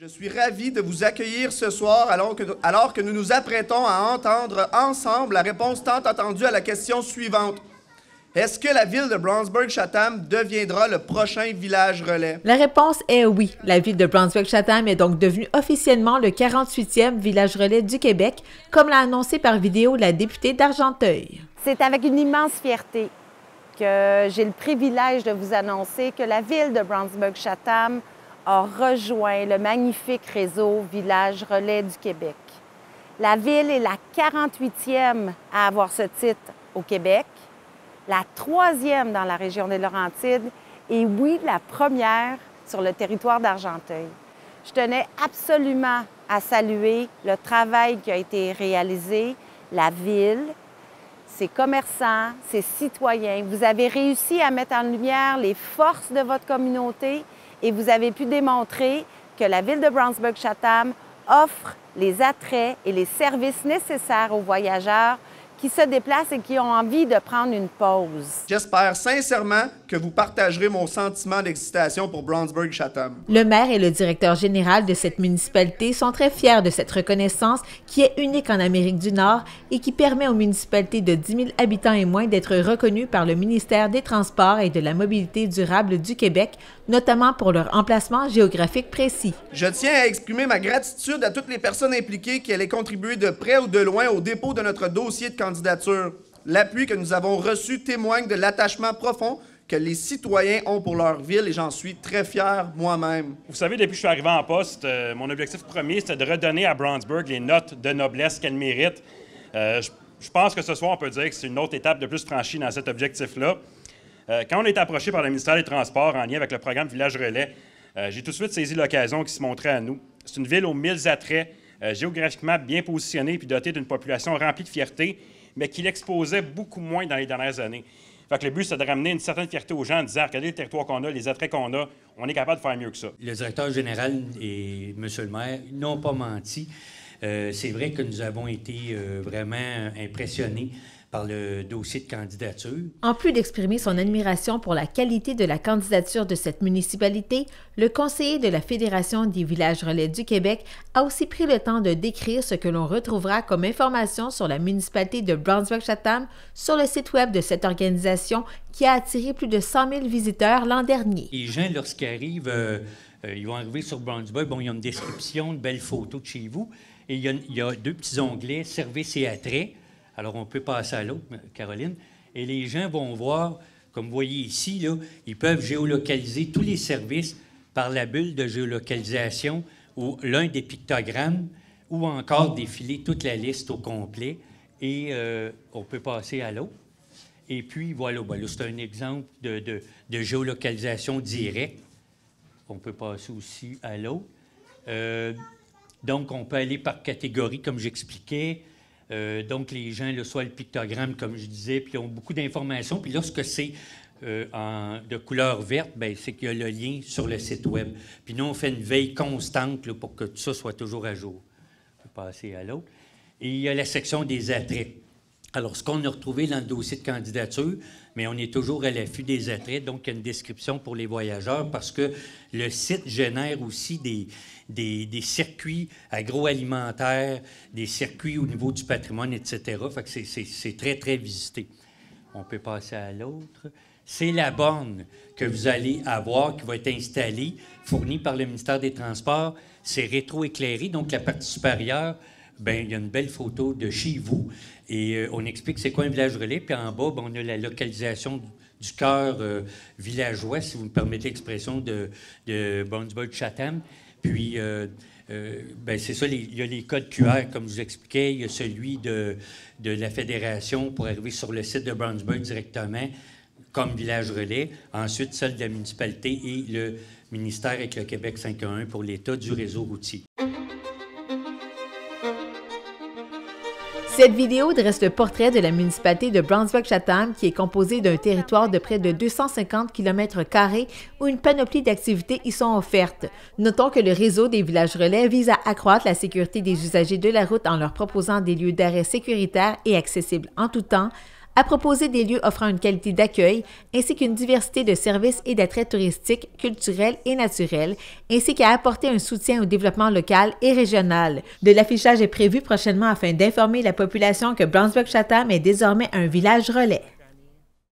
Je suis ravi de vous accueillir ce soir alors que nous nous apprêtons à entendre ensemble la réponse tant attendue à la question suivante. Est-ce que la ville de Brownsburg-Chatham deviendra le prochain village relais? La réponse est oui. La ville de Brownsburg-Chatham est donc devenue officiellement le 48e village relais du Québec, comme l'a annoncé par vidéo la députée d'Argenteuil. C'est avec une immense fierté que j'ai le privilège de vous annoncer que la ville de Brownsburg-Chatham a rejoint le magnifique réseau Village Relais du Québec. La ville est la 48e à avoir ce titre au Québec, la 3e dans la région des Laurentides et oui, la première sur le territoire d'Argenteuil. Je tenais absolument à saluer le travail qui a été réalisé, la ville, ses commerçants, ses citoyens. Vous avez réussi à mettre en lumière les forces de votre communauté et vous avez pu démontrer que la ville de Brownsburg-Chatham offre les attraits et les services nécessaires aux voyageurs qui se déplacent et qui ont envie de prendre une pause. J'espère sincèrement que vous partagerez mon sentiment d'excitation pour Brownsburg-Chatham. Le maire et le directeur général de cette municipalité sont très fiers de cette reconnaissance qui est unique en Amérique du Nord et qui permet aux municipalités de 10 000 habitants et moins d'être reconnues par le ministère des Transports et de la Mobilité durable du Québec, notamment pour leur emplacement géographique précis. Je tiens à exprimer ma gratitude à toutes les personnes impliquées qui allaient contribuer de près ou de loin au dépôt de notre dossier de candidature. L'appui que nous avons reçu témoigne de l'attachement profond que les citoyens ont pour leur ville et j'en suis très fier moi-même. Vous savez, depuis que je suis arrivé en poste, mon objectif premier, c'était de redonner à Brownsburg les notes de noblesse qu'elle mérite. Je pense que ce soir, on peut dire que c'est une autre étape de plus franchie dans cet objectif-là. Quand on a été approché par le ministère des Transports en lien avec le programme Village Relais, j'ai tout de suite saisi l'occasion qui se montrait à nous. C'est une ville aux 1000 attraits, géographiquement bien positionnée puis dotée d'une population remplie de fierté, mais qui l'exposait beaucoup moins dans les dernières années. Fait que le but, c'est de ramener une certaine fierté aux gens en disant « Regardez le territoire qu'on a, les attraits qu'on a, on est capable de faire mieux que ça. » Le directeur général et M. le maire n'ont pas menti. C'est vrai que nous avons été vraiment impressionnés par le dossier de candidature. En plus d'exprimer son admiration pour la qualité de la candidature de cette municipalité, le conseiller de la Fédération des villages relais du Québec a aussi pris le temps de décrire ce que l'on retrouvera comme information sur la municipalité de Brownsburg-Chatham sur le site web de cette organisation qui a attiré plus de 100 000 visiteurs l'an dernier. Les gens, lorsqu'ils arrivent, ils vont arriver sur Brownsburg, bon, il y a une description, une belle photo de chez vous, et il y a deux petits onglets, services et attraits. Alors, on peut passer à l'autre, Caroline. Et les gens vont voir, comme vous voyez ici, là, ils peuvent géolocaliser tous les services par la bulle de géolocalisation ou l'un des pictogrammes ou encore défiler toute la liste au complet. Et on peut passer à l'autre. Et puis, voilà, ben là, c'est un exemple de géolocalisation directe. On peut passer aussi à l'autre. Donc, on peut aller par catégorie, comme j'expliquais. Donc, les gens, là, soit le pictogramme, comme je disais, puis ils ont beaucoup d'informations. Puis lorsque c'est de couleur verte, bien, c'est qu'il y a le lien sur le site web. Puis nous, on fait une veille constante là, pour que tout ça soit toujours à jour. On peut passer à l'autre. Et il y a la section des attraits. Alors, ce qu'on a retrouvé dans le dossier de candidature, mais on est toujours à l'affût des attraits, donc il y a une description pour les voyageurs parce que le site génère aussi des circuits agroalimentaires, des circuits au niveau du patrimoine, etc. Fait que c'est très, très visité. On peut passer à l'autre. C'est la borne que vous allez avoir qui va être installée, fournie par le ministère des Transports. C'est rétroéclairé, donc la partie supérieure, bien, il y a une belle photo de chez vous. Et on explique c'est quoi un village relais. Puis en bas, bien, on a la localisation du cœur villageois, si vous me permettez l'expression, de Brownsburg-Chatham. Puis, bien, c'est ça, il y a les codes QR, comme je vous expliquais. Il y a celui de la Fédération pour arriver sur le site de Brownsburg directement, comme village relais. Ensuite, celle de la municipalité et le ministère avec le Québec 511 pour l'état du réseau routier. Cette vidéo dresse le portrait de la municipalité de Brownsburg-Chatham qui est composée d'un territoire de près de 250 km² où une panoplie d'activités y sont offertes. Notons que le réseau des villages relais vise à accroître la sécurité des usagers de la route en leur proposant des lieux d'arrêt sécuritaires et accessibles en tout temps, à proposer des lieux offrant une qualité d'accueil ainsi qu'une diversité de services et d'attraits touristiques, culturels et naturels, ainsi qu'à apporter un soutien au développement local et régional. De l'affichage est prévu prochainement afin d'informer la population que Brownsburg-Chatham est désormais un village relais.